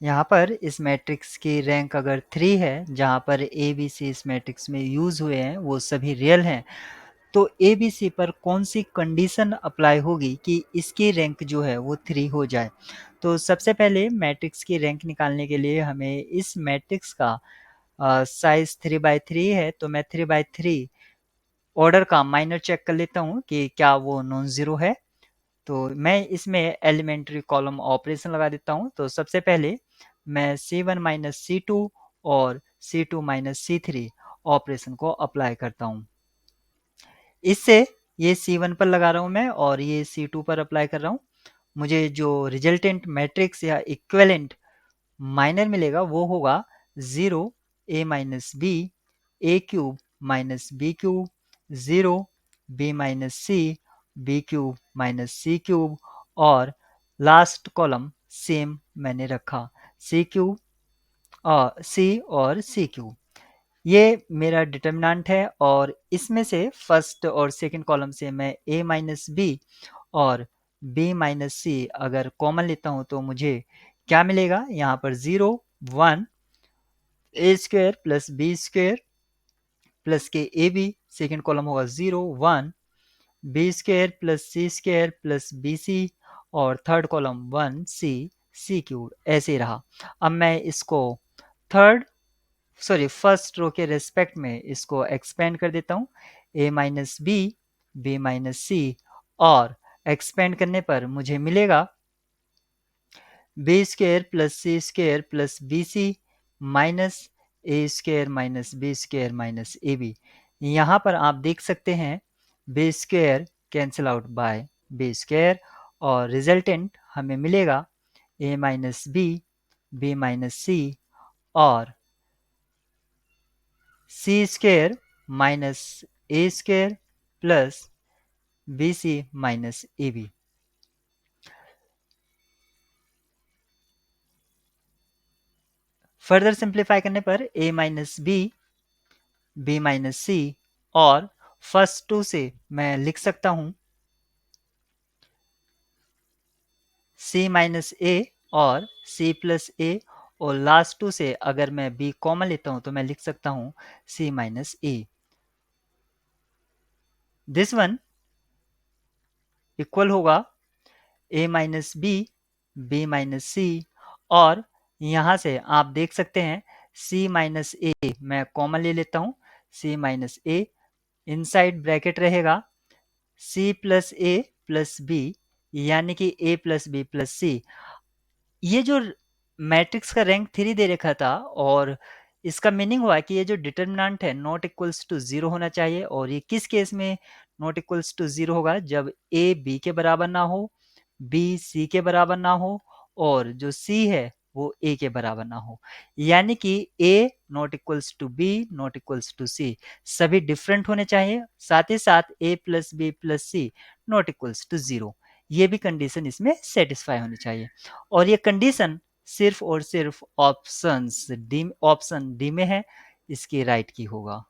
यहाँ पर इस मैट्रिक्स की रैंक अगर 3 है, जहाँ पर ए, बी, सी इस मैट्रिक्स में यूज़ हुए हैं, वो सभी रियल हैं, तो ए, बी, सी पर कौन-सी कंडीशन अप्लाई होगी कि इसकी रैंक जो है वो 3 हो जाए? तो सबसे पहले मैट्रिक्स की रैंक निकालने के लिए हमें इस मैट्रिक्स का साइज़ 3/3 है, तो मैं 3/3 ऑर्डर का माइनर चेक कर लेता हूँ कि क्या वो नॉन ज़ीरो है। तो मैं इसमें एलिमेंट्री कॉलम ऑपरेशन लगा देता हूँ। तो सबसे पहले मैं C1 माइनस C2 और C2 माइनस C3 ऑपरेशन को अप्लाई करता हूँ। इससे ये C1 पर लगा रहा हूँ मैं और ये C2 पर अप्लाई कर रहा हूँ। मुझे जो रिजल्टेंट मैट्रिक्स या इक्विवेलेंट माइनर मिलेगा वो होगा 0 a minus B A cube minus B cube 0 b minus C B cube minus C cube और लास्ट कॉलम सेम मैंने रखा सी क्यूब और सी क्यूब। ये मेरा डिटर्मिनेंट है और इसमें से फर्स्ट और सेकंड कॉलम से मैं a माइनस बी और b माइनस सी अगर कॉमन लेता हूं तो मुझे क्या मिलेगा? यहाँ पर 0 1 A square plus B square plus के ए बी, सेकेंड कॉलम होगा 0 1 B square plus C square plus B C और third column 1 C C cube ऐसे ही रहा। अब मैं इसको फर्स्ट रो के रेस्पेक्ट में इसको एक्सपेंड कर देता हूँ a minus B minus C और एक्सपेंड करने पर मुझे मिलेगा B square plus C square plus B C minus A square minus B square minus A B. यहाँ पर आप देख सकते हैं B square cancel out by B square और रिजल्टेंट हमें मिलेगा A minus B minus C और C square minus A square plus B C minus A B. Further simplify करने पर a minus B minus C और first to से मैं लिख सकता हूं c माइनस ए और c प्लस ए और लास्ट टू से अगर मैं b कॉमन लेता हूं तो मैं लिख सकता हूं c minus A. This one equal होगा a minus B minus C और यहाँ से आप देख सकते हैं c माइनस ए मैं कॉमन ले लेता हूँ c माइनस ए इनसाइड ब्रैकेट रहेगा c प्लस ए प्लस बी यानी कि a प्लस बी प्लस सी। ये जो मैट्रिक्स का रैंक 3 दे रखा था और इसका मीनिंग हुआ कि ये जो डिटर्मिनेंट है नॉट इक्वल्स टू 0 होना चाहिए और ये किस केस में नॉट इक्वल्स टू 0 होगा? जब a b के बराबर ना हो, b c के बराबर ना हो और जो c है वो a के बराबर ना हो। यानी कि a not equals to b not equals to c सभी डिफरेंट होने चाहिए, साथ ही साथ a plus B plus C not equals to 0 ये भी कंडीशन इसमें सेटिस्फाई होनी चाहिए और ये कंडीशन सिर्फ और सिर्फ ऑप्शन डी में है, इसकी राइट की होगा।